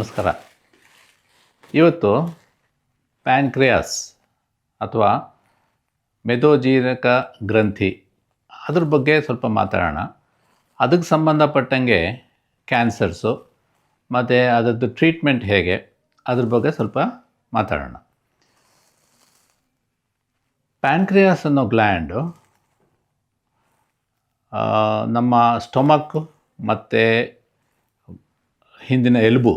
ನಮಸ್ಕಾರ. ಇವತ್ತು ಪ್ಯಾನ್ಕ್ರಿಯಾಸ್ ಅಥವಾ ಮೆದೋಜೀರಕ ಗ್ರಂಥಿ ಅದ್ರ ಬಗ್ಗೆ ಸ್ವಲ್ಪ ಮಾತಾಡೋಣ. ಅದಕ್ಕೆ ಸಂಬಂಧಪಟ್ಟಂಗೆ ಕ್ಯಾನ್ಸರ್ಸು ಮತ್ತು ಅದರದ್ದು ಟ್ರೀಟ್ಮೆಂಟ್ ಹೇಗೆ ಅದ್ರ ಬಗ್ಗೆ ಸ್ವಲ್ಪ ಮಾತಾಡೋಣ. ಪ್ಯಾನ್ಕ್ರಿಯಾಸ್ ಅನ್ನೋ ಗ್ಲ್ಯಾಂಡು ನಮ್ಮ ಸ್ಟೊಮಕ್ ಮತ್ತು ಹಿಂದಿನ ಎಲುಬು,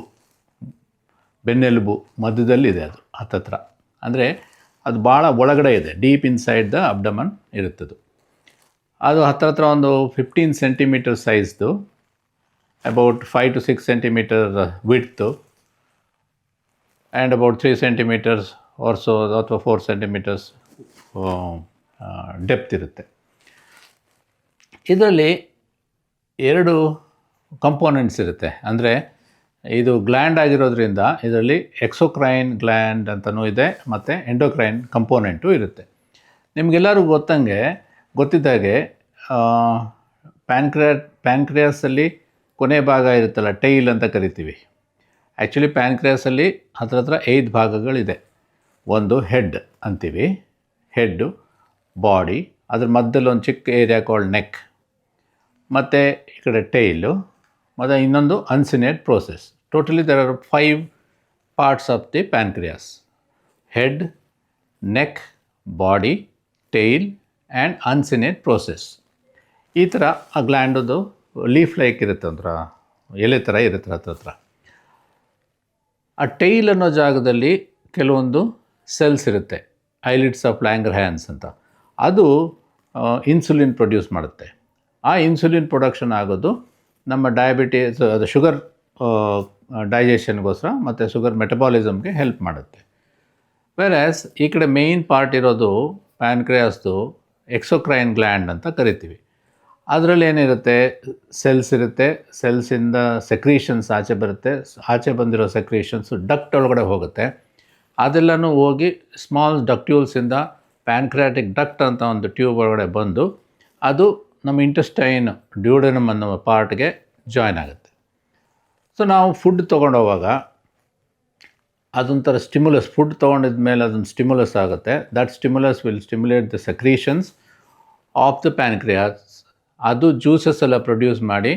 ಬೆನ್ನೆಲುಬು ಮಧ್ಯದಲ್ಲಿದೆ. ಅದು ಹತ್ತತ್ರ, ಅಂದರೆ ಅದು ಭಾಳ ಒಳಗಡೆ ಇದೆ, ಡೀಪ್ ಇನ್ಸೈಡ್ ದ ಅಬ್ಡಮನ್ ಇರುತ್ತದು. ಅದು ಹತ್ತಿರ ಒಂದು 15 ಸೆಂಟಿಮೀಟರ್ ಸೈಜ್ದು, about 5 to 6 centimeter width and about 3 centimeters or so ಅಥವಾ 4 ಸೆಂಟಿಮೀಟರ್ಸ್ ಡೆಪ್ತ್ ಇರುತ್ತೆ. ಇದರಲ್ಲಿ 2 ಕಂಪೋನೆಂಟ್ಸ್ ಇರುತ್ತೆ. ಅಂದರೆ ಇದು ಗ್ಲ್ಯಾಂಡ್ ಆಗಿರೋದ್ರಿಂದ ಇದರಲ್ಲಿ ಎಕ್ಸೋಕ್ರೈನ್ ಗ್ಲ್ಯಾಂಡ್ ಅಂತಲೂ ಇದೆ ಮತ್ತು ಎಂಡೋಕ್ರೈನ್ ಕಂಪೋನೆಂಟು ಇರುತ್ತೆ. ನಿಮಗೆಲ್ಲರಿಗೂ ಗೊತ್ತಿದ್ದಾಗೆ ಪ್ಯಾನ್ಕ್ರಿಯಾಸಲ್ಲಿ ಕೊನೆ ಭಾಗ ಇರುತ್ತಲ್ಲ, ಟೈಲ್ ಅಂತ ಕರಿತೀವಿ. ಆ್ಯಕ್ಚುಲಿ ಪ್ಯಾನ್ಕ್ರಿಯಾಸಲ್ಲಿ ಹತ್ರ 5 ಭಾಗಗಳಿದೆ. ಒಂದು ಹೆಡ್ ಅಂತೀವಿ, ಹೆಡ್ಡು, ಬಾಡಿ, ಅದ್ರ ಮಧ್ಯದಲ್ಲಿ ಒಂದು ಚಿಕ್ಕ ಏರಿಯಾ ಕಾಲ್ಡ್ ನೆಕ್, ಮತ್ತು ಈ ಕಡೆ ಟೈಲು, ಮತ್ತು ಇನ್ನೊಂದು uncinate process. Totally there are 5 parts of the pancreas: head, neck, body, tail and uncinate process. ಈ ಥರ ಆ ಗ್ಲ್ಯಾಂಡದು ಲೀಫ್ ಲೈಕ್ ಇರುತ್ತೆ, ಒಂಥರ ಎಲೆ ಥರ ಇರುತ್ತೆ ಹತ್ರ. ಆ ಟೈಲ್ ಅನ್ನೋ ಜಾಗದಲ್ಲಿ ಕೆಲವೊಂದು ಸೆಲ್ಸ್ ಇರುತ್ತೆ, ಐಲಿಡ್ಸ್ ಆಫ್ ಲ್ಯಾಂಗರ್ಹ್ಯಾನ್ಸ್ ಅಂತ. ಅದು ಇನ್ಸುಲಿನ್ ಪ್ರೊಡ್ಯೂಸ್ ಮಾಡುತ್ತೆ. ಆ ಇನ್ಸುಲಿನ್ ಪ್ರೊಡಕ್ಷನ್ ಆಗೋದು ನಮ್ಮ ಡಯಾಬಿಟೀಸ್, ಅದು ಶುಗರ್ ಡೈಜೆಷನ್ಗೋಸ್ಕರ ಮತ್ತು ಶುಗರ್ ಮೆಟಬಾಲಿಸಮ್ಗೆ ಹೆಲ್ಪ್ ಮಾಡುತ್ತೆ. ವೆರಾಸ್ ಈ ಕಡೆ ಮೇಯ್ನ್ ಪಾರ್ಟ್ ಇರೋದು ಪ್ಯಾನ್ಕ್ರಿಯಾಸ್ದು ಎಕ್ಸೋಕ್ರೈನ್ ಗ್ಲ್ಯಾಂಡ್ ಅಂತ ಕರಿತೀವಿ. ಅದರಲ್ಲಿ ಏನಿರುತ್ತೆ, ಸೆಲ್ಸ್ ಇರುತ್ತೆ. ಸೆಲ್ಸಿಂದ ಸೆಕ್ರೀಷನ್ಸ್ ಆಚೆ ಬರುತ್ತೆ. ಆಚೆ ಬಂದಿರೋ ಸೆಕ್ರೀಷನ್ಸು ಡಕ್ಟ್ ಒಳಗಡೆ ಹೋಗುತ್ತೆ. ಅದೆಲ್ಲನೂ ಹೋಗಿ ಸ್ಮಾಲ್ ಡಕ್ಟ್ಯೂಲ್ಸಿಂದ ಪ್ಯಾನ್ಕ್ರಿಯಾಟಿಕ್ ಡಕ್ಟ್ ಅಂತ ಒಂದು ಟ್ಯೂಬ್ ಒಳಗಡೆ ಬಂದು ಅದು ನಮ್ಮ ಇಂಟೆಸ್ಟೈನ್, ಡ್ಯೂಡೆನಮ್ ಅನ್ನೋ ಪಾರ್ಟ್ಗೆ ಜಾಯ್ನ್ ಆಗುತ್ತೆ. ಸೊ ನಾವು ಫುಡ್ ತೊಗೊಂಡೋವಾಗ ಅದೊಂಥರ ಸ್ಟಿಮ್ಯುಲಸ್, ಫುಡ್ ತೊಗೊಂಡಿದ ಮೇಲೆ ಅದೊಂದು ಸ್ಟಿಮ್ಯುಲಸ್ ಆಗುತ್ತೆ. That stimulus will stimulate the secretions of the pancreas. ಅದು ಜ್ಯೂಸಸ್ ಎಲ್ಲ ಪ್ರೊಡ್ಯೂಸ್ ಮಾಡಿ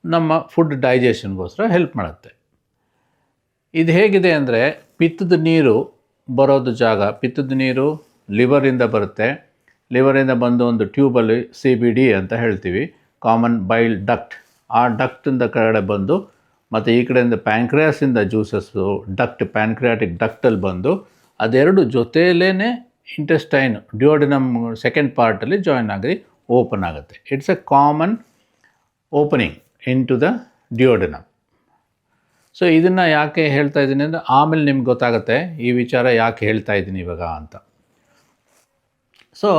ನಮ್ಮ ಫುಡ್ ಡೈಜೆಷನ್ಗೋಸ್ಕರ ಹೆಲ್ಪ್ ಮಾಡುತ್ತೆ. ಇದು ಹೇಗಿದೆ ಅಂದರೆ, ಪಿತ್ತದ ನೀರು ಬರೋದು ಜಾಗ, ಪಿತ್ತದ ನೀರು ಲಿವರಿಂದ ಬರುತ್ತೆ. ಲಿವರಿಂದ ಬಂದು ಒಂದು ಟ್ಯೂಬಲ್ಲಿ CBD ಅಂತ ಹೇಳ್ತೀವಿ, ಕಾಮನ್ ಬೈಲ್ ಡಕ್ಟ್. ಆ ಡಕ್ಟಿಂದ ಕೆಳಗಡೆ ಬಂದು ಮತ್ತು ಈ ಕಡೆಯಿಂದ ಪ್ಯಾನ್ಕ್ರಿಯಾಸಿಂದ ಜ್ಯೂಸಸ್ಸು ಡಕ್ಟ್, ಪ್ಯಾನ್ಕ್ರಿಯಾಟಿಕ್ ಡಕ್ಟಲ್ಲಿ ಬಂದು ಅದೆರಡು ಜೊತೆಯಲ್ಲೇ ಇಂಟೆಸ್ಟೈನ್, ಡ್ಯೂಡೆನಮ್ ಸೆಕೆಂಡ್ ಪಾರ್ಟಲ್ಲಿ ಜಾಯ್ನ್ ಆಗಿ ಓಪನ್ ಆಗುತ್ತೆ. It's a common opening into the duodenum. So ಇದನ್ನು ಯಾಕೆ ಹೇಳ್ತಾ ಇದ್ದೀನಿ ಅಂದರೆ, ಆಮೇಲೆ ನಿಮ್ಗೆ ಗೊತ್ತಾಗುತ್ತೆ ಈ ವಿಚಾರ ಯಾಕೆ ಹೇಳ್ತಾ ಇದ್ದೀನಿ ಇವಾಗ ಅಂತ. ಸೊ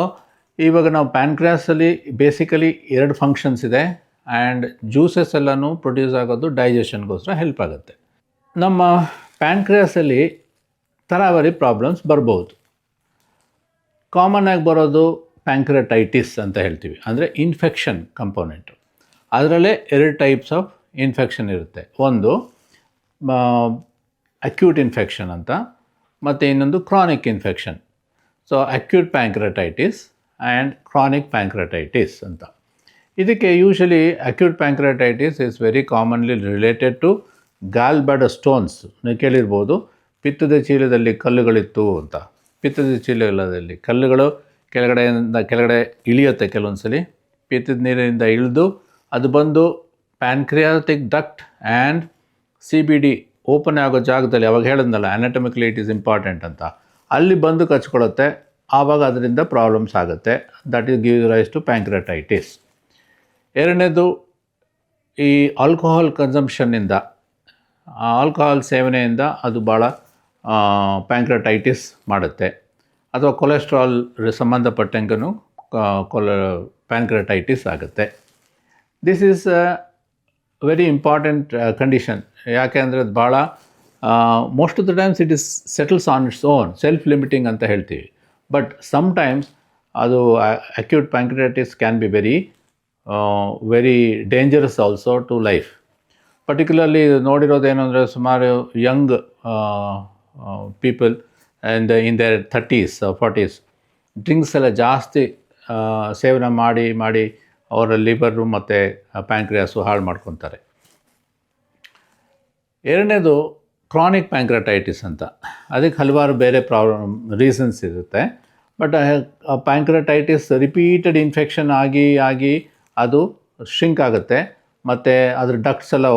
ಇವಾಗ ನಾವು ಪ್ಯಾನ್ಕ್ರಿಯಾಸಲ್ಲಿ ಬೇಸಿಕಲಿ 2 ಫಂಕ್ಷನ್ಸ್ ಇದೆ. ಆ್ಯಂಡ್ ಜ್ಯೂಸಸ್ ಎಲ್ಲನೂ ಪ್ರೊಡ್ಯೂಸ್ ಆಗೋದು ಡೈಜೆಷನ್ಗೋಸ್ಕರ ಹೆಲ್ಪ್ ಆಗುತ್ತೆ. ನಮ್ಮ ಪ್ಯಾನ್ಕ್ರಿಯಾಸಲ್ಲಿ ತರಾವರಿ ಪ್ರಾಬ್ಲಮ್ಸ್ ಬರ್ಬೋದು. ಕಾಮನ್ ಆಗಿ ಬರೋದು ಪ್ಯಾಂಕ್ರಿಯಾಟೈಟಿಸ್ ಅಂತ ಹೇಳ್ತೀವಿ, ಅಂದರೆ ಇನ್ಫೆಕ್ಷನ್ ಕಂಪೋನೆಂಟು. ಅದರಲ್ಲೇ 2 ಟೈಪ್ಸ್ ಆಫ್ ಇನ್ಫೆಕ್ಷನ್ ಇರುತ್ತೆ. ಒಂದು ಅಕ್ಯೂಟ್ ಇನ್ಫೆಕ್ಷನ್ ಅಂತ, ಮತ್ತು ಇನ್ನೊಂದು chronic infection. So acute pancreatitis and chronic pancreatitis ಅಂತ. ಇದಕ್ಕೆ usually acute pancreatitis is very commonly related to gall bladder stones. ನೀವು ಕೇಳಿರ್ಬೋದು, ಪಿತ್ತದ ಚೀಲದಲ್ಲಿ ಕಲ್ಲುಗಳಿತ್ತು ಅಂತ. ಪಿತ್ತದ ಚೀಲದಲ್ಲಿ ಕಲ್ಲುಗಳು ಕೆಳಗಡೆ ಇಳಿಯುತ್ತೆ ಕೆಲವೊಂದು ಸಲ. ಪಿತ್ತದ ನೀರಿನಿಂದ ಇಳಿದು ಅದು ಬಂದು pancreatic duct and CBD open ಆಗೋ ಜಾಗದಲ್ಲಿ, ಅವಾಗ ಹೇಳಿದ್ನಲ್ಲ ಅನಾಟಮಿಕಲಿ ಇಟ್ ಈಸ್ ಇಂಪಾರ್ಟೆಂಟ್ ಅಂತ, ಅಲ್ಲಿ ಬಂದು ಕಚ್ಕೊಳ್ಳುತ್ತೆ. ಆವಾಗ ಅದರಿಂದ ಪ್ರಾಬ್ಲಮ್ಸ್ ಆಗುತ್ತೆ. That is give rise to pancreatitis. ಎರಡನೇದು ಈ ಆಲ್ಕೋಹಾಲ್ ಕನ್ಸಂಪ್ಷನ್ನಿಂದ, ಆಲ್ಕೋಹಾಲ್ ಸೇವನೆಯಿಂದ ಅದು ಭಾಳ ಪ್ಯಾಂಕ್ರಿಯಾಟೈಟಿಸ್ ಮಾಡುತ್ತೆ. ಅಥವಾ ಕೊಲೆಸ್ಟ್ರಾಲ್ ಸಂಬಂಧಪಟ್ಟಂಗೂ ಪ್ಯಾಂಕ್ರಿಯಾಟೈಟಿಸ್ ಆಗುತ್ತೆ. This is very important condition. ಯಾಕೆ ಅಂದರೆ ಅದು ಭಾಳ most of the times it is settles on its own, self limiting ಅಂತ ಹೇಳ್ತೀವಿ. ಬಟ್ ಸಮ್ಟೈಮ್ಸ್ ಅದು acute pancreatitis can be very dangerous also to life. Particularly ನೋಡಿರೋದೇನು ಅಂದರೆ ಸುಮಾರು young people and in their 30s 40s drinks ಎಲ್ಲ ಜಾಸ್ತಿ ಸೇವನೆ ಮಾಡಿ ಅವರ ಲಿವರು ಮತ್ತು ಪ್ಯಾಂಕ್ರಿಯಾಸು ಹಾಳು ಮಾಡ್ಕೊತಾರೆ. ಎರಡನೇದು ಕ್ರಾನಿಕ್ ಪ್ಯಾಂಕ್ರೆಟೈಟಿಸ್ ಅಂತ. ಅದಕ್ಕೆ ಹಲವಾರು ಬೇರೆ ರೀಸನ್ಸ್ ಇರುತ್ತೆ. ಬಟ್ ಪ್ಯಾಂಕ್ರೆಟೈಟಿಸ್ ರಿಪೀಟೆಡ್ ಇನ್ಫೆಕ್ಷನ್ ಆಗಿ ಅದು ಶ್ರಿಂಕ್ ಆಗುತ್ತೆ ಮತ್ತು ಅದ್ರ ಡಕ್ಟ್ಸ್ ಎಲ್ಲ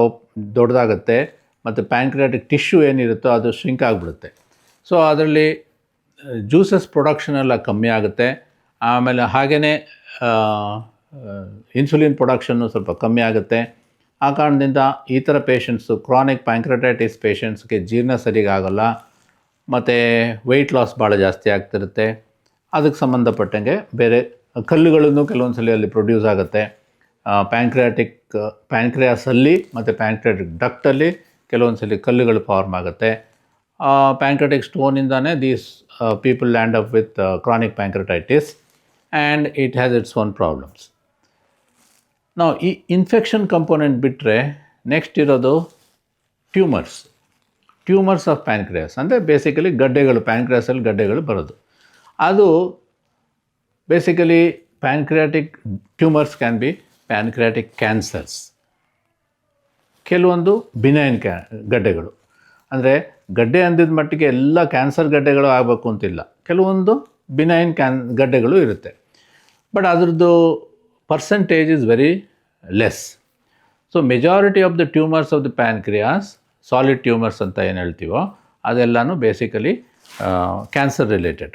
ದೊಡ್ಡದಾಗುತ್ತೆ ಮತ್ತು ಪ್ಯಾಂಕ್ರಿಯಾಟಿಕ್ ಟಿಶ್ಯೂ ಏನಿರುತ್ತೋ ಅದು ಶ್ರಿಂಕ್ ಆಗಿಬಿಡುತ್ತೆ. ಸೊ ಅದರಲ್ಲಿ ಜ್ಯೂಸಸ್ ಪ್ರೊಡಕ್ಷನ್ ಎಲ್ಲ ಕಮ್ಮಿ ಆಗುತ್ತೆ. ಆಮೇಲೆ ಹಾಗೆಯೇ ಇನ್ಸುಲಿನ್ ಪ್ರೊಡಕ್ಷನ್ನು ಸ್ವಲ್ಪ ಕಮ್ಮಿ ಆಗುತ್ತೆ. ಆ ಕಾರಣದಿಂದ ಈ ಥರ ಪೇಷಂಟ್ಸು ಕ್ರಾನಿಕ್ ಪ್ಯಾಂಕ್ರೆಟೈಟಿಸ್ ಪೇಷಂಟ್ಸ್ಗೆ ಜೀರ್ಣ ಸರಿಗಾಗಲ್ಲ ಮತ್ತು ವೆಯ್ಟ್ ಲಾಸ್ ಭಾಳ ಜಾಸ್ತಿ ಆಗ್ತಿರುತ್ತೆ. ಅದಕ್ಕೆ ಸಂಬಂಧಪಟ್ಟಂಗೆ ಬೇರೆ ಕಲ್ಲುಗಳನ್ನು ಕೆಲವೊಂದು ಸಲ ಅಲ್ಲಿ ಪ್ರೊಡ್ಯೂಸ್ ಆಗುತ್ತೆ. ಪ್ಯಾಂಕ್ರಿಯಾಸಲ್ಲಿ ಮತ್ತು ಪ್ಯಾಂಕ್ರಿಯಾಟಿಕ್ ಡಕ್ಟಲ್ಲಿ ಕೆಲವೊಂದು ಸಲ ಕಲ್ಲುಗಳು ಫಾರ್ಮ್ ಆಗುತ್ತೆ. ಪ್ಯಾಂಕ್ರೆಟಿಕ್ ಸ್ಟೋನಿಂದಾನೇ these people land up with chronic pancreatitis and it has its own problems. ನಾವು ಈ ಇನ್ಫೆಕ್ಷನ್ ಕಂಪೋನೆಂಟ್ ಬಿಟ್ಟರೆ ನೆಕ್ಸ್ಟ್ ಇರೋದು ಟ್ಯೂಮರ್ಸ್ ಆಫ್ ಪ್ಯಾಂಕ್ರಿಯಾಸ್. ಅಂದರೆ ಬೇಸಿಕಲಿ ಗಡ್ಡೆಗಳು, ಪ್ಯಾಂಕ್ರಿಯಾಸಲ್ಲಿ ಗಡ್ಡೆಗಳು ಬರೋದು. ಅದು basically pancreatic tumours can be pancreatic cancers. ಕೆಲವೊಂದು ಬಿನೈನ್ ಗಡ್ಡೆಗಳು, ಅಂದರೆ ಗಡ್ಡೆ ಅಂದಿದ ಮಟ್ಟಿಗೆ ಎಲ್ಲ ಕ್ಯಾನ್ಸರ್ ಗಡ್ಡೆಗಳು ಆಗಬೇಕು ಅಂತಿಲ್ಲ. ಕೆಲವೊಂದು ಬಿನೈನ್ ಗಡ್ಡೆಗಳು ಇರುತ್ತೆ. ಬಟ್ ಅದರದ್ದು percentage is very less. So majority of the tumors of the pancreas, solid tumors ಅಂತ ಏನು ಹೇಳ್ತೀವೋ ಅದೆಲ್ಲನೂ ಬೇಸಿಕಲಿ ಕ್ಯಾನ್ಸರ್ ರಿಲೇಟೆಡ್.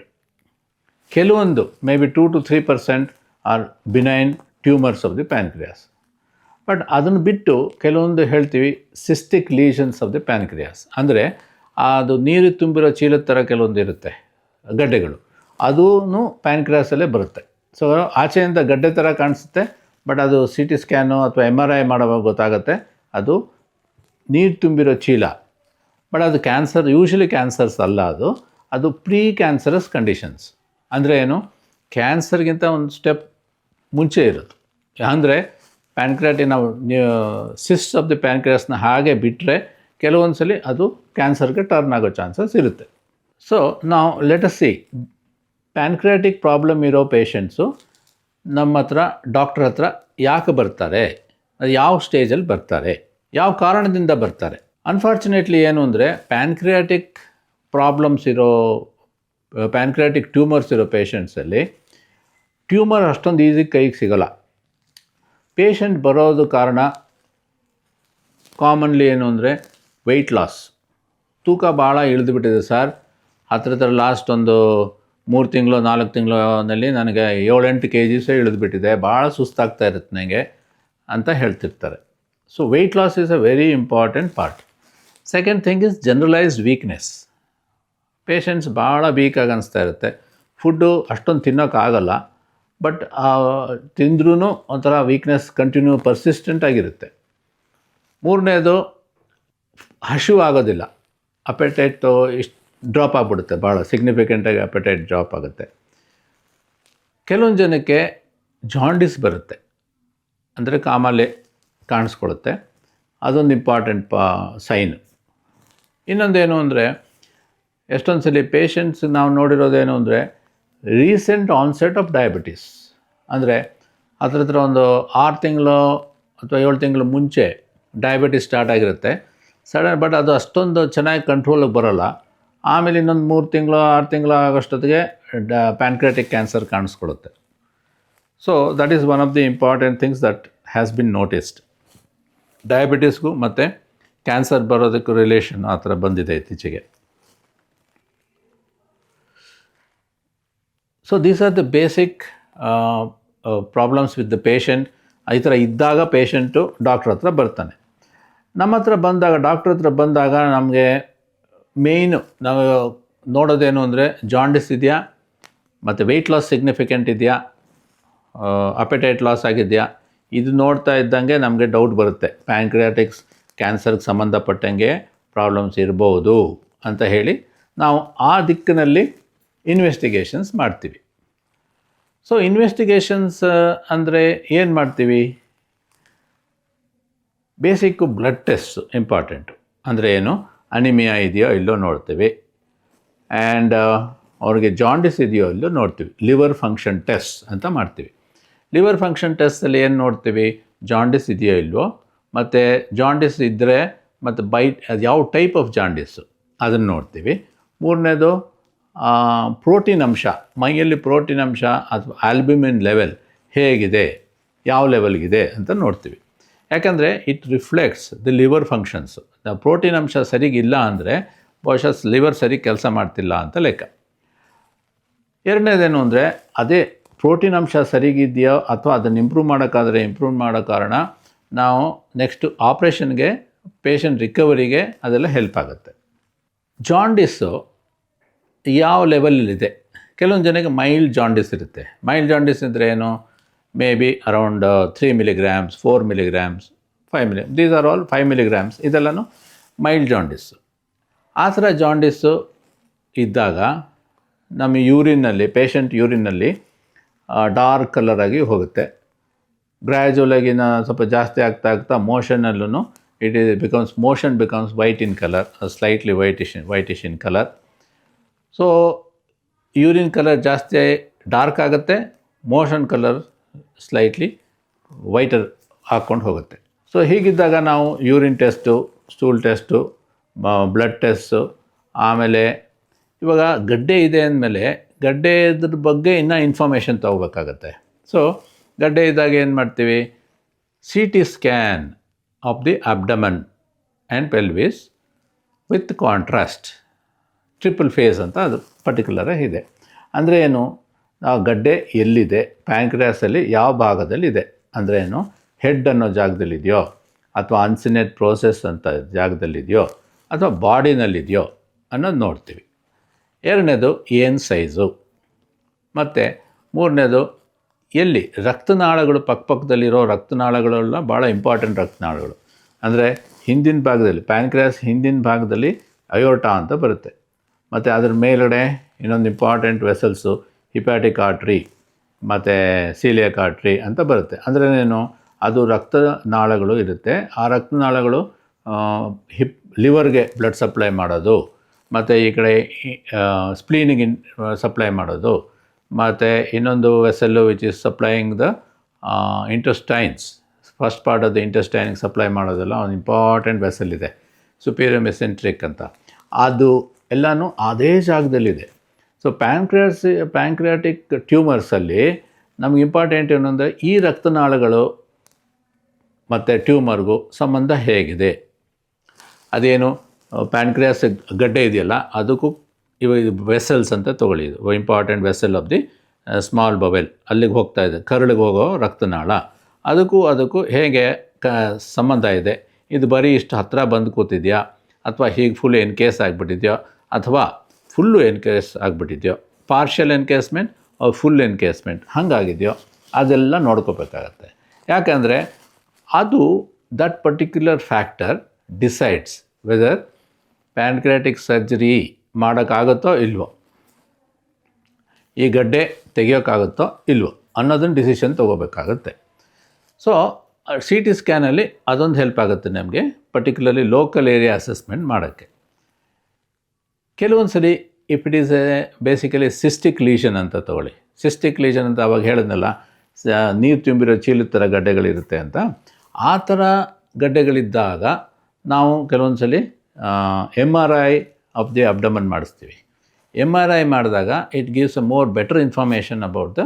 ಕೆಲವೊಂದು may be 2 to 3% are benign tumours of the pancreas. But ಅದನ್ನು ಬಿಟ್ಟು ಕೆಲವೊಂದು ಹೇಳ್ತೀವಿ cystic lesions of the pancreas. ಅಂದರೆ ಅದು ನೀರು ತುಂಬಿರೋ ಚೀಲದ ಥರ ಕೆಲವೊಂದು ಇರುತ್ತೆ ಗಡ್ಡೆಗಳು, ಅದೂ ಪ್ಯಾನ್ಕ್ರಿಯಾಸಲ್ಲೇ ಬರುತ್ತೆ. ಸೊ ಆಚೆಯಿಂದ ಗಡ್ಡೆ ಥರ ಕಾಣಿಸುತ್ತೆ, ಬಟ್ ಅದು CT ಸ್ಕ್ಯಾನು ಅಥವಾ MRI ಮಾಡುವಾಗ ಗೊತ್ತಾಗುತ್ತೆ ಅದು ನೀರು ತುಂಬಿರೋ ಚೀಲ. ಬಟ್ ಅದು ಕ್ಯಾನ್ಸರ್, ಯೂಶ್ವಲಿ ಕ್ಯಾನ್ಸರ್ಸ್ ಅಲ್ಲ, ಅದು ಪ್ರೀ ಕ್ಯಾನ್ಸರಸ್ ಕಂಡೀಷನ್ಸ್. ಅಂದರೆ ಏನು, ಕ್ಯಾನ್ಸರ್ಗಿಂತ ಒಂದು ಸ್ಟೆಪ್ ಮುಂಚೆ ಇರೋದು. ಅಂದರೆ ನಾವು ಸಿಸ್ಟ್ ಆಫ್ ದಿ ಪ್ಯಾನ್ಕ್ರಿಯಾಸ್ನ ಹಾಗೆ ಬಿಟ್ಟರೆ ಕೆಲವೊಂದು ಸಲ ಅದು ಕ್ಯಾನ್ಸರ್ಗೆ ಟರ್ನ್ ಆಗೋ ಚಾನ್ಸಸ್ ಇರುತ್ತೆ. ಸೊ ನಾವು let us see, pancreatic problem ಇರೋ ಪೇಷಂಟ್ಸು ನಮ್ಮ ಡಾಕ್ಟ್ರ್ ಹತ್ರ ಯಾಕೆ ಬರ್ತಾರೆ, ಅದು ಯಾವ ಸ್ಟೇಜಲ್ಲಿ ಬರ್ತಾರೆ, ಯಾವ ಕಾರಣದಿಂದ ಬರ್ತಾರೆ. ಅನ್ಫಾರ್ಚುನೇಟ್ಲಿ ಏನು ಅಂದರೆ ಪ್ಯಾನ್ಕ್ರಿಯಾಟಿಕ್ ಟ್ಯೂಮರ್ಸ್ ಇರೋ ಪೇಷಂಟ್ಸಲ್ಲಿ ಟ್ಯೂಮರ್ ಅಷ್ಟೊಂದು ಈಸಿ ಕೈಗೆ ಸಿಗೋಲ್ಲ. ಪೇಷಂಟ್ ಬರೋದು ಕಾರಣ ಕಾಮನ್ಲಿ ಏನು ಅಂದರೆ ವೆಯ್ಟ್ ಲಾಸ್, ತೂಕ ಭಾಳ ಇಳಿದುಬಿಟ್ಟಿದೆ ಸರ್, ಹತ್ರ ಲಾಸ್ಟ್ ಒಂದು 3 ತಿಂಗಳು 4 ತಿಂಗಳಲ್ಲಿ ನನಗೆ 7-8 kgs ಇಳಿದುಬಿಟ್ಟಿದೆ, ಭಾಳ ಸುಸ್ತಾಗ್ತಾ ಇರುತ್ತೆ ನನಗೆ ಅಂತ ಹೇಳ್ತಿರ್ತಾರೆ. So weight loss is a very important part. Second thing is generalised weakness. Patients ಭಾಳ ವೀಕಾಗಿ ಅನಿಸ್ತಾ ಇರುತ್ತೆ, ಫುಡ್ಡು ಅಷ್ಟೊಂದು ತಿನ್ನೋಕ್ಕಾಗಲ್ಲ, ಬಟ್ ತಿಂದ್ರೂ ಒಂಥರ ವೀಕ್ನೆಸ್ ಕಂಟಿನ್ಯೂ ಪರ್ಸಿಸ್ಟೆಂಟ್ ಆಗಿರುತ್ತೆ. ಮೂರನೇದು ಹಸಿವು ಆಗೋದಿಲ್ಲ, ಅಪೆಟೈಟು ಇಷ್ಟು ಡ್ರಾಪ್ ಆಗಿಬಿಡುತ್ತೆ, ಭಾಳ ಸಿಗ್ನಿಫಿಕೆಂಟಾಗಿ ಅಪೆಟೈಟ್ ಡ್ರಾಪ್ ಆಗುತ್ತೆ. ಕೆಲವೊಂದು ಜನಕ್ಕೆ ಜಾಂಡಿಸ್ ಬರುತ್ತೆ, ಅಂದರೆ ಕಾಮಾಲೆ ಕಾಣಿಸ್ಕೊಳ್ಳುತ್ತೆ, ಅದೊಂದು ಇಂಪಾರ್ಟೆಂಟ್ ಸೈನ್. ಇನ್ನೊಂದೇನು ಅಂದರೆ ಎಷ್ಟೊಂದು ಸಲ ಪೇಷಂಟ್ಸ್ ನಾವು ನೋಡಿರೋದೇನು ಅಂದರೆ ರೀಸೆಂಟ್ ಆನ್ಸೆಟ್ ಆಫ್ ಡಯಾಬಿಟೀಸ್. ಅಂದರೆ ಹತ್ರ ಒಂದು 6 ತಿಂಗಳು ಅಥವಾ 7 ತಿಂಗಳು ಮುಂಚೆ ಡಯಾಬಿಟೀಸ್ ಸ್ಟಾರ್ಟ್ ಆಗಿರುತ್ತೆ ಸಡನ್, ಬಟ್ ಅದು ಅಷ್ಟೊಂದು ಚೆನ್ನಾಗಿ ಕಂಟ್ರೋಲಿಗೆ ಬರೋಲ್ಲ. ಆಮೇಲೆ ಇನ್ನೊಂದು 3 ತಿಂಗಳು 6 ತಿಂಗಳು ಆಗೋಷ್ಟೊತ್ತಿಗೆ ಪ್ಯಾನ್ಕ್ರಿಯಾಟಿಕ್ ಕ್ಯಾನ್ಸರ್ ಕಾಣಿಸ್ಕೊಳ್ಳುತ್ತೆ. So that is one of the important things that has been noticed. ಡಯಾಬಿಟೀಸ್ಗೂ ಮತ್ತು ಕ್ಯಾನ್ಸರ್ ಬರೋದಕ್ಕೂ ರಿಲೇಷನ್ ಆ ಥರ ಬಂದಿದೆ ಇತ್ತೀಚೆಗೆ. So these are the basic problems with the patient. ಈ ಥರ ಇದ್ದಾಗ ಪೇಷಂಟು ಡಾಕ್ಟ್ರ್ ಹತ್ರ ಬರ್ತಾನೆ. ನಮ್ಮ ಹತ್ರ ಬಂದಾಗ, ಡಾಕ್ಟ್ರ್ ಹತ್ರ ಬಂದಾಗ ನಮಗೆ ಮೇಯ್ನು ನಾವು ನೋಡೋದೇನು ಅಂದರೆ ಜಾಂಡಿಸ್ ಇದೆಯಾ, ಮತ್ತು ವೆಯ್ಟ್ ಲಾಸ್ ಸಿಗ್ನಿಫಿಕೆಂಟ್ ಇದೆಯಾ, ಅಪೆಟೈಟ್ ಲಾಸ್ ಆಗಿದೆಯಾ, ಇದು ನೋಡ್ತಾ ಇದ್ದಂಗೆ ನಮಗೆ ಡೌಟ್ ಬರುತ್ತೆ, ಪ್ಯಾಂಕ್ರಿಯಾಟಿಕ್ಸ್ ಕ್ಯಾನ್ಸರ್ಗೆ ಸಂಬಂಧಪಟ್ಟಂಗೆ ಪ್ರಾಬ್ಲಮ್ಸ್ ಇರ್ಬೋದು ಅಂತ ಹೇಳಿ ನಾವು ಆ ದಿಕ್ಕಿನಲ್ಲಿ ಇನ್ವೆಸ್ಟಿಗೇಷನ್ಸ್ ಮಾಡ್ತೀವಿ. ಸೊ ಇನ್ವೆಸ್ಟಿಗೇಷನ್ಸ್ ಅಂದರೆ ಏನು ಮಾಡ್ತೀವಿ, ಬೇಸಿಕ್ಕು ಬ್ಲಡ್ ಟೆಸ್ಟ್ ಇಂಪಾರ್ಟೆಂಟು. ಅಂದರೆ ಏನು, ಅನಿಮಿಯಾ ಇದೆಯೋ ಇಲ್ಲೋ ನೋಡ್ತೀವಿ. ಆ್ಯಂಡ್ ಅವ್ರಿಗೆ ಜಾಂಡಿಸ್ ಇದೆಯೋ ಇಲ್ಲೋ ನೋಡ್ತೀವಿ. ಲಿವರ್ ಫಂಕ್ಷನ್ ಟೆಸ್ಟ್ ಅಂತ ಮಾಡ್ತೀವಿ. ಲಿವರ್ ಫಂಕ್ಷನ್ ಟೆಸ್ಟಲ್ಲಿ ಏನು ನೋಡ್ತೀವಿ, ಜಾಂಡಿಸ್ ಇದೆಯೋ ಇಲ್ವೋ, ಮತ್ತು ಜಾಂಡಿಸ್ ಇದ್ದರೆ ಮತ್ತು ಅದು ಯಾವ ಟೈಪ್ ಆಫ್ ಜಾಂಡಿಸ್ಸು ಅದನ್ನು ನೋಡ್ತೀವಿ. ಮೂರನೇದು ಪ್ರೋಟೀನ್ ಅಂಶ, ಮೈಯಲ್ಲಿ ಪ್ರೋಟೀನ್ ಅಂಶ ಅಥವಾ ಆಲ್ಬ್ಯುಮಿನ್ ಲೆವೆಲ್ ಹೇಗಿದೆ, ಯಾವ ಲೆವೆಲ್ಗಿದೆ ಅಂತ ನೋಡ್ತೀವಿ. ಯಾಕಂದರೆ it reflects the liver functions. Protein ಅಂಶ ಸರಿಗಿಲ್ಲ ಅಂದರೆ ಬಹುಶಃ ಲಿವರ್ ಸರಿ ಕೆಲಸ ಮಾಡ್ತಿಲ್ಲ ಅಂತ ಲೆಕ್ಕ. ಎರಡನೇದೇನು ಅಂದರೆ ಅದೇ ಪ್ರೋಟೀನ್ ಅಂಶ ಸರಿಗಿದೆಯೋ ಅಥವಾ ಅದನ್ನು ಇಂಪ್ರೂವ್ ಮಾಡೋ ಕಾರಣ ನಾವು ನೆಕ್ಸ್ಟು ಆಪ್ರೇಷನ್ಗೆ, ಪೇಷಂಟ್ ರಿಕವರಿಗೆ ಅದೆಲ್ಲ ಹೆಲ್ಪ್ ಆಗುತ್ತೆ. ಜಾಂಡಿಸ್ಸು ಯಾವ ಲೆವೆಲಲ್ಲಿದೆ, ಕೆಲವೊಂದು ಜನಕ್ಕೆ ಮೈಲ್ಡ್ ಜಾಂಡಿಸ್ ಇರುತ್ತೆ. ಮೈಲ್ಡ್ ಜಾಂಡಿಸ್ ಇದ್ದರೆ ಏನು, maybe around 3 milligrams, 4 milligrams, 5 milligrams, these are all 5 milligrams, ಇದೆಲ್ಲನೂ ಮೈಲ್ಡ್ ಜಾಂಡಿಸ್ಸು. ಆ ಥರ ಜಾಂಡಿಸ್ಸು ಇದ್ದಾಗ ನಮ್ಮ ಯೂರಿನ್ನಲ್ಲಿ, ಪೇಷಂಟ್ ಯೂರಿನ್ನಲ್ಲಿ ಡಾರ್ಕ್ ಕಲರಾಗಿ ಹೋಗುತ್ತೆ. ಗ್ರ್ಯಾಜುವಲಾಗಿ ಸ್ವಲ್ಪ ಜಾಸ್ತಿ ಆಗ್ತಾ ಮೋಷನಲ್ಲೂ motion becomes white in colour, slightly whitish in colour. So urine colour ಜಾಸ್ತಿ ಡಾರ್ಕ್ ಆಗುತ್ತೆ, ಮೋಷನ್ ಕಲರ್ ಸ್ಲೈಟ್ಲಿ ವೈಟರ್ ಹಾಕ್ಕೊಂಡು ಹೋಗುತ್ತೆ. ಸೊ ಹೀಗಿದ್ದಾಗ ನಾವು urine test, stool test, blood test, ಆಮೇಲೆ ಇವಾಗ ಗಡ್ಡೆ ಇದೆ ಅಂದಮೇಲೆ ಗಡ್ಡೆದ್ರ ಬಗ್ಗೆ ಇನ್ನೂ ಇನ್ಫಾರ್ಮೇಷನ್ ತೊಗೋಬೇಕಾಗತ್ತೆ. ಸೊ ಗಡ್ಡೆ ಇದ್ದಾಗ ಏನು ಮಾಡ್ತೀವಿ, CT scan of the abdomen and pelvis with contrast, triple phase ಅಂತ ಅದು ಪರ್ಟಿಕ್ಯುಲರಾಗಿ ಇದೆ. ಅಂದರೆ ಏನು, ಆ ಗಡ್ಡೆ ಎಲ್ಲಿದೆ, ಪ್ಯಾಂಕ್ರಿಯಾಸಲ್ಲಿ ಯಾವ ಭಾಗದಲ್ಲಿದೆ, ಅಂದರೆ ಏನು, ಹೆಡ್ ಅನ್ನೋ ಜಾಗದಲ್ಲಿದೆಯೋ ಅಥವಾ ಅನ್ಸಿನೇಟ್ ಪ್ರೋಸೆಸ್ ಅಂತ ಜಾಗದಲ್ಲಿದೆಯೋ ಅಥವಾ ಬಾಡಿನಲ್ಲಿದೆಯೋ ಅನ್ನೋದು ನೋಡ್ತೀವಿ. ಎರಡನೇದು ಏನು ಸೈಜು, ಮತ್ತು ಮೂರನೇದು ಎಲ್ಲಿ ರಕ್ತನಾಳಗಳು, ಪಕ್ಕದಲ್ಲಿರೋ ರಕ್ತನಾಳಗಳೆಲ್ಲ ಭಾಳ ಇಂಪಾರ್ಟೆಂಟ್ ರಕ್ತನಾಳಗಳು. ಅಂದರೆ ಹಿಂದಿನ ಭಾಗದಲ್ಲಿ, ಪ್ಯಾನ್ಕ್ರಿಯಾಸ್ ಹಿಂದಿನ ಭಾಗದಲ್ಲಿ ಅಯೋರ್ಟಾ ಅಂತ ಬರುತ್ತೆ. ಮತ್ತು ಅದ್ರ ಮೇಲ್ಗಡೆ ಇನ್ನೊಂದು ಇಂಪಾರ್ಟೆಂಟ್ ವೆಸಲ್ಸು ಹಿಪ್ಯಾಟಿಕ್ ಆರ್ಟ್ರಿ ಮತ್ತು ಸೀಲಿಯಾಕ್ ಆರ್ಟ್ರಿ ಅಂತ ಬರುತ್ತೆ. ಅಂದರೆ ಏನು, ಅದು ರಕ್ತನಾಳಗಳು ಇರುತ್ತೆ. ಆ ರಕ್ತನಾಳಗಳು ಲಿವರ್ಗೆ ಬ್ಲಡ್ ಸಪ್ಲೈ ಮಾಡೋದು, ಮತ್ತು ಈ ಕಡೆ ಸ್ಪ್ಲೀನಿಗೆ ಸಪ್ಲೈ ಮಾಡೋದು, ಮತ್ತು ಇನ್ನೊಂದು vessel which is supplying the intestines, first part of the ಇಂಟೆಸ್ಟೈನಿಗೆ ಸಪ್ಲೈ ಮಾಡೋದೆಲ್ಲ ಒಂದು ಇಂಪಾರ್ಟೆಂಟ್ ವೆಸಲ್ ಇದೆ, ಸುಪೀರಿಯರ್ ಮೆಸೆಂಟ್ರಿಕ್ ಅಂತ. ಅದು ಎಲ್ಲನೂ ಅದೇ ಜಾಗದಲ್ಲಿದೆ. ಸೊ ಪ್ಯಾಂಕ್ರಿಯಾಟಿಕ್ ಟ್ಯೂಮರ್ಸಲ್ಲಿ ನಮ್ಗೆ ಇಂಪಾರ್ಟೆಂಟ್ ಏನಂದರೆ ಈ ರಕ್ತನಾಳಗಳು ಮತ್ತು ಟ್ಯೂಮರ್ಗೂ ಸಂಬಂಧ ಹೇಗಿದೆ. ಅದೇನು ಪ್ಯಾನ್ಕ್ರಿಯಾಸ್ ಗಡ್ಡೆ ಇದೆಯಲ್ಲ ಅದಕ್ಕೂ ಇದು ವೆಸಲ್ಸ್ ಅಂತ ತೊಗೊಳ್ಳಿ, ಇದು important vessel of the small bowel, ಅಲ್ಲಿಗೆ ಹೋಗ್ತಾ ಇದೆ, ಕರಳಿಗೆ ಹೋಗೋ ರಕ್ತನಾಳ, ಅದಕ್ಕೂ ಹೇಗೆ ಸಂಬಂಧ ಇದೆ. ಇದು ಬರೀ ಇಷ್ಟು ಹತ್ತಿರ ಬಂದು ಕೂತಿದೆಯಾ, ಅಥವಾ ಹೀಗೆ ಫುಲ್ ಎನ್ಕೇಸ್ ಆಗಿಬಿಟ್ಟಿದೆಯೋ, ಅಥವಾ ಫುಲ್ಲು ಎನ್ಕೇಸ್ ಆಗಿಬಿಟ್ಟಿದೆಯೋ, ಪಾರ್ಷಿಯಲ್ ಎನ್ಕೇಸ್ಮೆಂಟ್ ಫುಲ್ ಎನ್ಕೇಸ್ಮೆಂಟ್ ಹಾಗಾಗಿದೆಯೋ ಅದೆಲ್ಲ ನೋಡ್ಕೋಬೇಕಾಗತ್ತೆ. ಯಾಕಂದರೆ ಅದು that particular factor decides whether pancreatic surgery ಮಾಡೋಕ್ಕಾಗುತ್ತೋ ಇಲ್ವೋ, ಈ ಗಡ್ಡೆ ತೆಗಿಯೋಕ್ಕಾಗುತ್ತೋ ಇಲ್ವೋ ಅನ್ನೋದನ್ನು ಡಿಸಿಷನ್ ತೊಗೋಬೇಕಾಗತ್ತೆ. ಸೊ CT ಸ್ಕ್ಯಾನಲ್ಲಿ ಅದೊಂದು ಹೆಲ್ಪ್ ಆಗುತ್ತೆ ನಮಗೆ, ಪರ್ಟಿಕ್ಯುಲರ್ಲಿ ಲೋಕಲ್ ಏರಿಯಾ ಅಸೆಸ್ಮೆಂಟ್ ಮಾಡೋಕ್ಕೆ. ಕೆಲವೊಂದು ಸರಿ if it is basically cystic lesion ಅಂತ ತೊಗೊಳ್ಳಿ. ಸಿಸ್ಟಿಕ್ ಲೀಷನ್ ಅಂತ ಅವಾಗ ಹೇಳಿದ್ನಲ್ಲ, ನೀರು ತುಂಬಿರೋ ಚೀಲದ ಥರ ಗಡ್ಡೆಗಳಿರುತ್ತೆ ಅಂತ. ಆ ಥರ ಗಡ್ಡೆಗಳಿದ್ದಾಗ ನಾವು ಕೆಲವೊಂದು ಸಲ MRI ಆಫ್ ದಿ ಅಬ್ಡಮನ್ ಮಾಡಿಸ್ತೀವಿ. MRI ಮಾಡಿದಾಗ it gives a more better information about the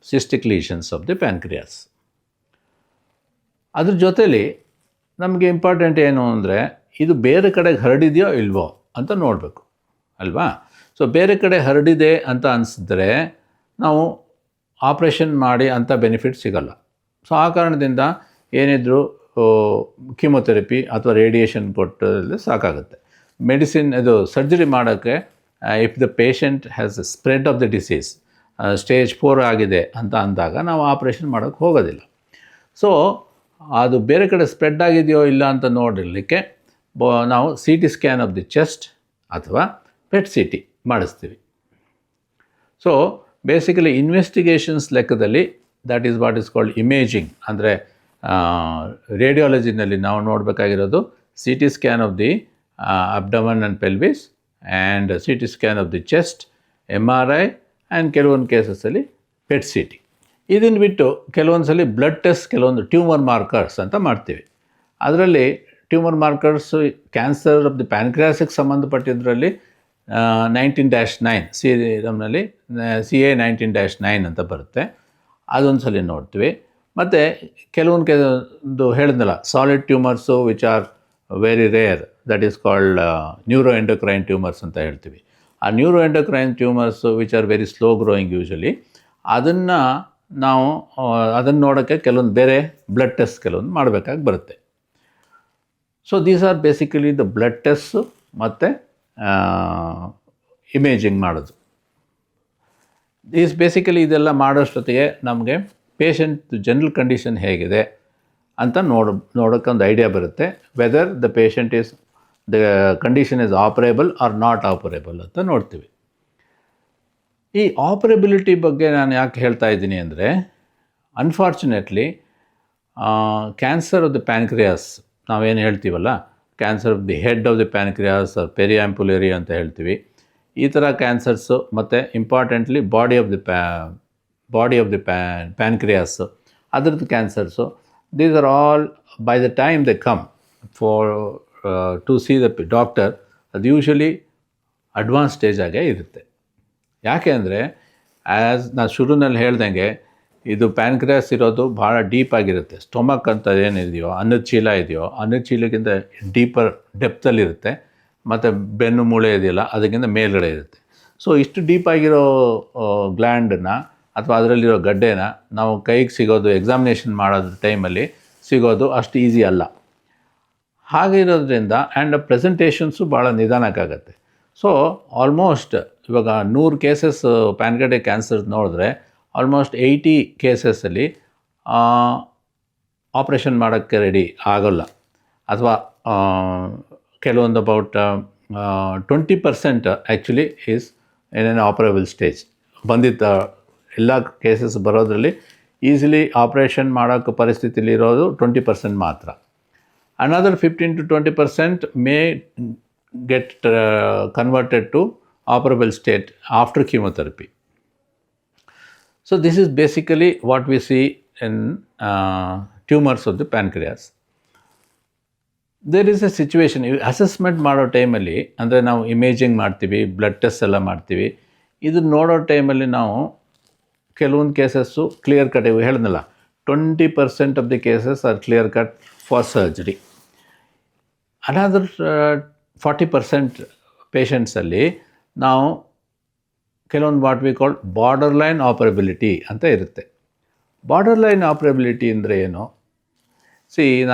cystic lesions of the pancreas. ಅದ್ರ ಜೊತೇಲಿ ನಮಗೆ ಇಂಪಾರ್ಟೆಂಟ್ ಏನು ಅಂದರೆ ಇದು ಬೇರೆ ಕಡೆಗೆ ಹರಡಿದೆಯೋ ಇಲ್ವೋ ಅಂತ ನೋಡಬೇಕು ಅಲ್ವಾ. ಸೊ ಬೇರೆ ಕಡೆ ಹರಡಿದೆ ಅಂತ ಅನಿಸಿದ್ರೆ ನಾವು ಆಪ್ರೇಷನ್ ಮಾಡಿ ಅಂಥ ಬೆನಿಫಿಟ್ ಸಿಗಲ್ಲ. ಸೊ ಆ ಕಾರಣದಿಂದ ಏನಿದ್ರು ಕೀಮೊಥೆರಪಿ ಅಥವಾ ರೇಡಿಯೇಷನ್ ಕೊಟ್ಟಲ್ಲಿ ಸಾಕಾಗುತ್ತೆ. ಮೆಡಿಸಿನ್ ಇದು ಸರ್ಜರಿ ಮಾಡೋಕ್ಕೆ if the patient has spread of the disease stage 4 ಆಗಿದೆ ಅಂತ ಅಂದಾಗ ನಾವು ಆಪ್ರೇಷನ್ ಮಾಡೋಕ್ಕೆ ಹೋಗೋದಿಲ್ಲ. ಸೊ ಅದು ಬೇರೆ ಕಡೆ ಸ್ಪ್ರೆಡ್ ಆಗಿದೆಯೋ ಇಲ್ಲ ಅಂತ ನೋಡಲಿಕ್ಕೆ ನಾವು CT scan of the chest ಅಥವಾ PET CT ಮಾಡಿಸ್ತೀವಿ. ಸೊ ಬೇಸಿಕಲಿ ಇನ್ವೆಸ್ಟಿಗೇಷನ್ಸ್ ಲೆಕ್ಕದಲ್ಲಿ that is what is called imaging. ಅಂದರೆ ರೇಡಿಯಾಲಜಿನಲ್ಲಿ ನಾವು ನೋಡಬೇಕಾಗಿರೋದು C T scan of the abdomen and pelvis and C T scan of the chest, MRI and ಕೆಲವೊಂದು ಕೇಸಸಲ್ಲಿ PET C T. ಇದನ್ನು ಬಿಟ್ಟು ಕೆಲವೊಂದು ಸಲ ಬ್ಲಡ್ ಟೆಸ್ಟ್, ಕೆಲವೊಂದು ಟ್ಯೂಮರ್ ಮಾರ್ಕರ್ಸ್ ಅಂತ ಮಾಡ್ತೀವಿ. ಅದರಲ್ಲಿ tumour markers cancer of the ಪ್ಯಾನ್ಕ್ರಿಯಾಸಿಗೆ ಸಂಬಂಧಪಟ್ಟಿದ್ದರಲ್ಲಿ 19-9 ಸೀರಮ್ನಲ್ಲಿ CA 19-9 ಅಂತ ಬರುತ್ತೆ. ಅದೊಂದು ಸಲ ನೋಡ್ತೀವಿ. ಮತ್ತು ಕೆಲವೊಂದು ಹೇಳಿದ್ನಲ್ಲ, solid tumours which are very rare, that is called neuro endocrine tumours ಅಂತ ಹೇಳ್ತೀವಿ. ಆ neuro endocrine tumours which are very slow growing usually, ಅದನ್ನು ನಾವು ಅದನ್ನು ನೋಡೋಕ್ಕೆ ಕೆಲವೊಂದು ಬೇರೆ ಬ್ಲಡ್ ಟೆಸ್ಟ್ ಕೆಲವೊಂದು ಮಾಡಬೇಕಾಗಿ ಬರುತ್ತೆ. So these are basically the blood test ಮತ್ತು ಇಮೇಜಿಂಗ್ ಮಾಡೋದು. ಬೇಸಿಕಲಿ ಇದೆಲ್ಲ ಮಾಡೋಷ್ಟೊತ್ತಿಗೆ ನಮಗೆ ಪೇಷಂಟ್ ಜನರಲ್ ಕಂಡೀಷನ್ ಹೇಗಿದೆ ಅಂತ ನೋಡೋಕ್ಕೊಂದು ಐಡಿಯಾ ಬರುತ್ತೆ. Whether the patient is the condition is operable or not operable ಅಂತ ನೋಡ್ತೀವಿ. ಈ ಆಪರೇಬಿಲಿಟಿ ಬಗ್ಗೆ ನಾನು ಯಾಕೆ ಹೇಳ್ತಾ ಇದ್ದೀನಿ ಅಂದರೆ, unfortunately cancer of the pancreas ನಾವೇನು ಹೇಳ್ತೀವಲ್ಲ, cancer of the head of the pancreas or periampullary ಅಂತ ಹೇಳ್ತೀವಿ. ಈ ಥರ ಕ್ಯಾನ್ಸರ್ಸು ಮತ್ತು importantly body of the pancreas, ಅದರದ್ದು cancers, these are all by the time they come for to see the doctor, ಅದು usually advance stage ಆಗೇ ಇರುತ್ತೆ. ಯಾಕೆ ಅಂದರೆ, ಆ್ಯಸ್ ನಾನು ಶುರುನಲ್ಲಿ ಹೇಳ್ದಂಗೆ, ಇದು ಪ್ಯಾನ್ಕ್ರಿಯಾಸ್ ಇರೋದು ಭಾಳ ಡೀಪಾಗಿರುತ್ತೆ. ಸ್ಟೊಮಕ್ ಅಂತ ಏನಿದೆಯೋ, ಅನ್ನದ ಚೀಲ ಇದೆಯೋ, ಅನ್ನದ ಚೀಲಕ್ಕಿಂತ ಡೀಪರ್ ಡೆಪ್ತಲ್ಲಿರುತ್ತೆ. ಮತ್ತು ಬೆನ್ನು ಮೂಳೆ ಇದೆಯಲ್ಲ, ಅದಕ್ಕಿಂತ ಮೇಲ್ಗಡೆ ಇರುತ್ತೆ. ಸೊ ಇಷ್ಟು ಡೀಪಾಗಿರೋ ಗ್ಲ್ಯಾಂಡನ್ನು ಅಥವಾ ಅದರಲ್ಲಿರೋ ಗಡ್ಡೆನ ನಾವು ಕೈಗೆ ಸಿಗೋದು, ಎಕ್ಸಾಮಿನೇಷನ್ ಮಾಡೋದ್ರ ಟೈಮಲ್ಲಿ ಸಿಗೋದು ಅಷ್ಟು ಈಸಿ ಅಲ್ಲ. ಹಾಗಿರೋದ್ರಿಂದ ಆ್ಯಂಡ್ ಪ್ರೆಸೆಂಟೇಷನ್ಸು ಭಾಳ ನಿಧಾನಕ್ಕಾಗತ್ತೆ. ಸೊ ಆಲ್ಮೋಸ್ಟ್ ಇವಾಗ 100 ಕೇಸಸ್ ಪ್ಯಾನ್ಕ್ರಿಯಾಟಿಕ್ ಕ್ಯಾನ್ಸರ್ ನೋಡಿದ್ರೆ ಆಲ್ಮೋಸ್ಟ್ 80 ಕೇಸಸಲ್ಲಿ ಆಪ್ರೇಷನ್ ಮಾಡೋಕ್ಕೆ ರೆಡಿ ಆಗೋಲ್ಲ. ಅಥವಾ ಕೆಲವೊಂದು ಅಬೌಟ್ 20% ಆ್ಯಕ್ಚುಲಿ ಈಸ್ ಏನೇನು ಆಪರೇಬಲ್ ಸ್ಟೇಜ್ ಬಂದಿದ್ದ ಎಲ್ಲ ಕೇಸಸ್ ಬರೋದ್ರಲ್ಲಿ ಈಸಿಲಿ ಆಪ್ರೇಷನ್ ಮಾಡೋಕ್ಕೆ ಪರಿಸ್ಥಿತಿಲಿರೋದು 20% ಮಾತ್ರ. Another 15-20% may get converted to operable state after chemotherapy. So this is basically what we see in tumors of the pancreas. There is a situation, assessment ಮಾಡೋ ಟೈಮಲ್ಲಿ, ಅಂದರೆ ನಾವು imaging ಮಾಡ್ತೀವಿ, ಬ್ಲಡ್ ಟೆಸ್ಟ್ ಎಲ್ಲ ಮಾಡ್ತೀವಿ. ಇದನ್ನು ನೋಡೋ ಟೈಮಲ್ಲಿ ನಾವು ಕೆಲವೊಂದು ಕೇಸಸ್ಸು ಕ್ಲಿಯರ್ ಕಟ್, ಇವು ಹೇಳಿದ್ನಲ್ಲ, 20% of the cases are clear cut for surgery. Another 40% ಪೇಷಂಟ್ಸಲ್ಲಿ ನಾವು ಕೆಲವೊಂದು what we call borderline operability ಅಂತ ಇರುತ್ತೆ. ಬಾರ್ಡರ್ ಲೈನ್ ಆಪರೇಬಿಲಿಟಿ ಅಂದರೆ ಏನು?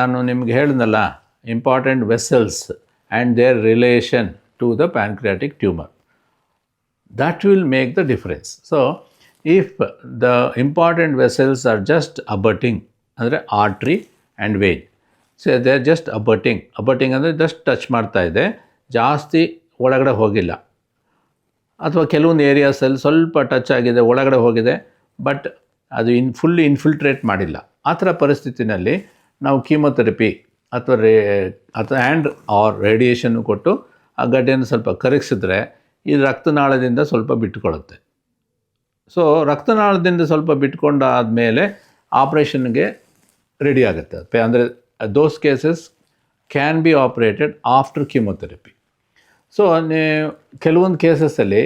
ನಾನು ನಿಮ್ಗೆ ಹೇಳಿದ್ನಲ್ಲ, important vessels and their relation to the pancreatic tumor, that will make the difference. So if the important vessels are just abutting, ಅಂದರೆ artery and vein, so they are just abutting ಅಂದರೆ just touch ಮಾಡ್ತಾ ಇದೆ, ಜಾಸ್ತಿ ಒಳಗಡೆ ಹೋಗಿಲ್ಲ. ಅಥವಾ ಕೆಲವೊಂದು ಏರಿಯಾಸಲ್ಲಿ ಸ್ವಲ್ಪ ಟಚ್ ಆಗಿದೆ, ಒಳಗಡೆ ಹೋಗಿದೆ, ಬಟ್ ಅದು ಫುಲ್ಲಿ ಇನ್ಫಿಲ್ಟ್ರೇಟ್ ಮಾಡಿಲ್ಲ. ಆ ಥರ ಪರಿಸ್ಥಿತಿನಲ್ಲಿ ನಾವು ಕೀಮೊಥೆರಪಿ ಅಥವಾ ಆ್ಯಂಡ್ ಆರ್ ರೇಡಿಯೇಷನ್ನು ಕೊಟ್ಟು ಆ ಗಡ್ಡೆಯನ್ನು ಸ್ವಲ್ಪ ಕರಗಿಸಿದ್ರೆ ಇದು ರಕ್ತನಾಳದಿಂದ ಸ್ವಲ್ಪ ಬಿಟ್ಕೊಳ್ಳುತ್ತೆ. ಸೊ ರಕ್ತನಾಳದಿಂದ ಸ್ವಲ್ಪ ಬಿಟ್ಕೊಂಡಾದಮೇಲೆ ಆಪ್ರೇಷನ್ಗೆ ರೆಡಿ ಆಗುತ್ತೆ. ಅಂದರೆ those cases can be operated after chemotherapy. So ಕೆಲವೊಂದು ಕೇಸಸ್ಸಲ್ಲಿ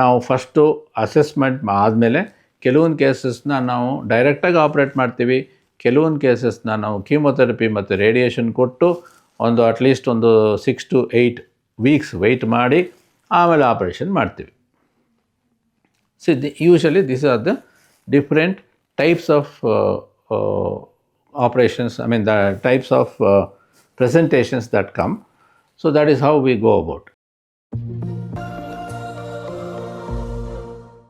ನಾವು ಫಸ್ಟು ಅಸೆಸ್ಮೆಂಟ್ ಆದಮೇಲೆ ಕೆಲವೊಂದು ಕೇಸಸ್ನ ನಾವು ಡೈರೆಕ್ಟಾಗಿ ಆಪ್ರೇಟ್ ಮಾಡ್ತೀವಿ. ಕೆಲವೊಂದು ಕೇಸಸ್ನ ನಾವು ಕೀಮೊಥೆರಪಿ ಮತ್ತು ರೇಡಿಯೇಷನ್ ಕೊಟ್ಟು ಅಟ್ಲೀಸ್ಟ್ ಒಂದು 6 to 8 ವೀಕ್ಸ್ ವೆಯ್ಟ್ ಮಾಡಿ ಆಮೇಲೆ ಆಪ್ರೇಷನ್ ಮಾಡ್ತೀವಿ. Usually this are the different types of operations, I mean the types of presentations that come. So that is how we go about.